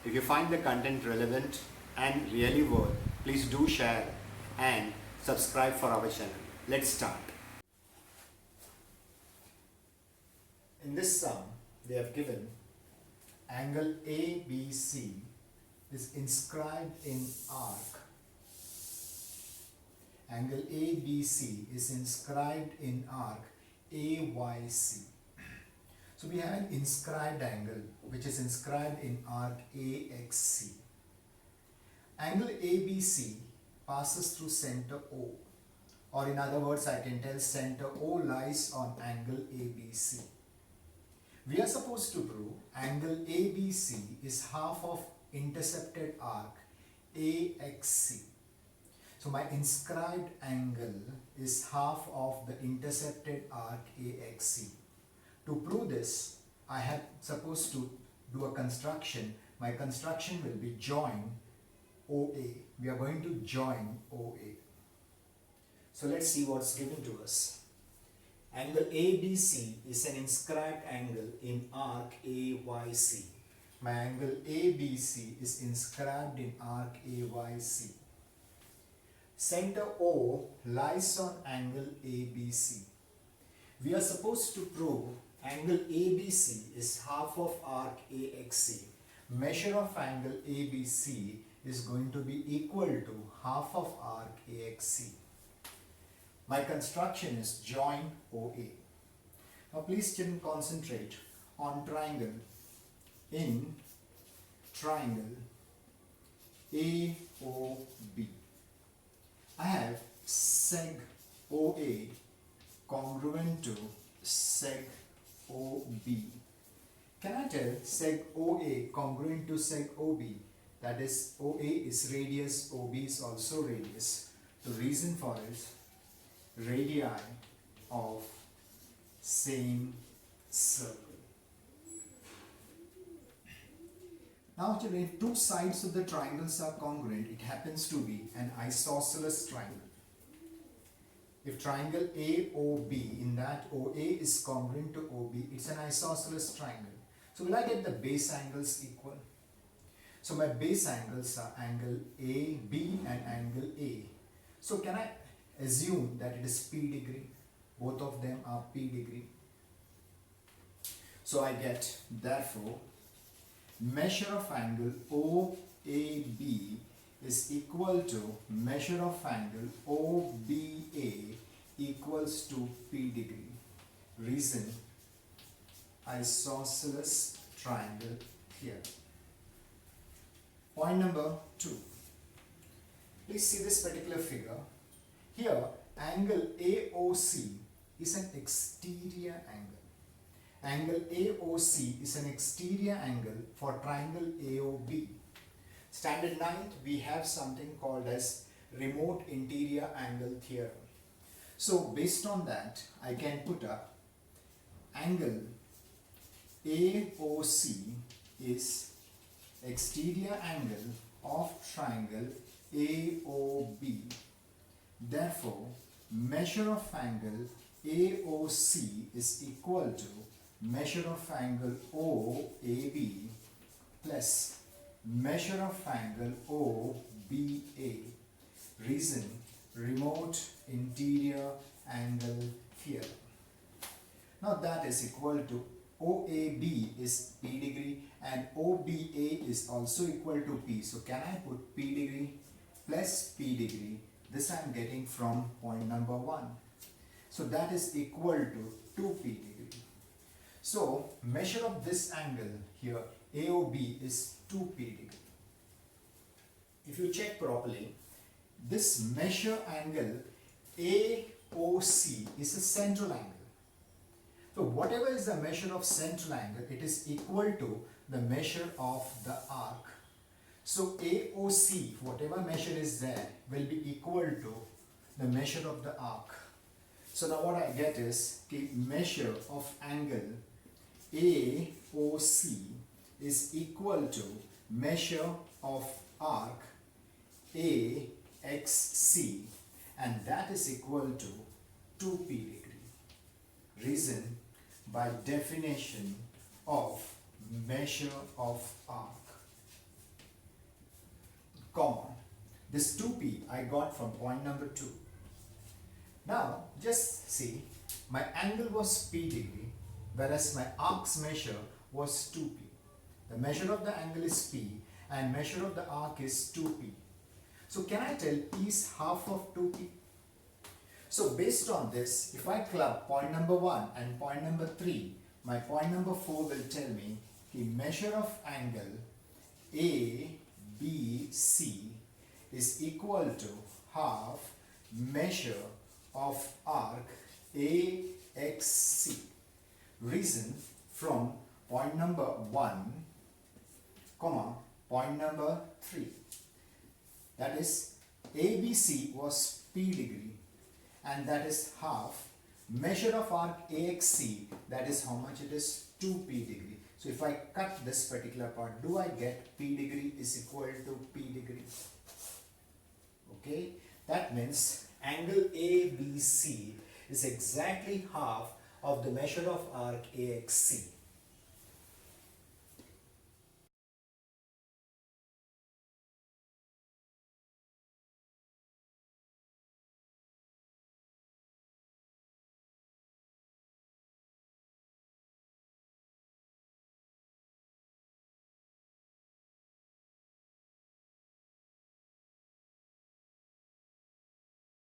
If you find the content relevant and really worth, please do share and subscribe for our channel. Let's start. In this sum, they have given angle ABC is inscribed in arc. Angle ABC is inscribed in arc AYC. So we have an inscribed angle which is inscribed in arc AXC. Angle ABC passes through center O, or in other words I can tell center O lies on angle ABC. We are supposed to prove angle ABC is half of intercepted arc AXC. So my inscribed angle is half of the intercepted arc AXC. To prove this, I have supposed to do a construction. My construction will be join OA. We are going to join OA. So let's see what's given to us. Angle ABC is an inscribed angle in arc AYC. My angle ABC is inscribed in arc AYC. Center O lies on angle ABC. We are supposed to prove angle ABC is half of arc AXC. Measure of angle ABC is going to be equal to half of arc AXC. My construction is join OA. Now please student concentrate on triangle in triangle AOB. I have seg OA congruent to seg OB. Can I tell seg OA congruent to seg OB? That is, OA is radius, OB is also radius. The reason for it, radii of same circle. Now today, two sides of the triangles are congruent. It happens to be an isosceles triangle. If triangle AOB, in that OA is congruent to OB, it's an isosceles triangle. So will I get the base angles equal? So my base angles are angle AB and angle A. So can I assume that it is P degree? Both of them are P degree. So I get, therefore, measure of angle OAB is equal to measure of angle OBA equals to P degree. Reason, isosceles triangle here. Point number 2. Please see this particular figure. Here, angle AOC is an exterior angle. Angle AOC is an exterior angle for triangle AOB. Standard 9th, we have something called as remote interior angle theorem. So based on that, I can put up angle AOC is exterior angle of triangle AOB. Therefore, measure of angle AOC is equal to measure of angle OAB plus measure of angle OBA. Reason, remote interior angle theorem. Now that is equal to OAB is P degree and OBA is also equal to P. So can I put P degree plus P degree? This I am getting from point number 1. So that is equal to 2P degree. So measure of this angle here AOB is 2P degree. If you check properly, this measure angle AOC is a central angle. So whatever is the measure of central angle, it is equal to the measure of the arc. So AOC, whatever measure is there, will be equal to the measure of the arc. So now what I get is the measure of angle AOC is equal to measure of arc AXC, and that is equal to 2P degree. Reason, by definition of measure of arc. comma, this 2p I got from point number 2. Now just see, my angle was p degree, whereas my arc's measure was 2p. The measure of the angle is p and measure of the arc is 2p. So can I tell p is half of 2p? So based on this, if I club point number 1 and point number 3, my point number 4 will tell me the measure of angle ABC is equal to half measure of arc AXC. Reason, from point number 1, comma, point number 3. That is, ABC was P degree, and that is half measure of arc AXC, that is how much it is, 2P degree. So if I cut this particular part, do I get P degree is equal to P degree? Okay, that means angle ABC is exactly half of the measure of arc AXC.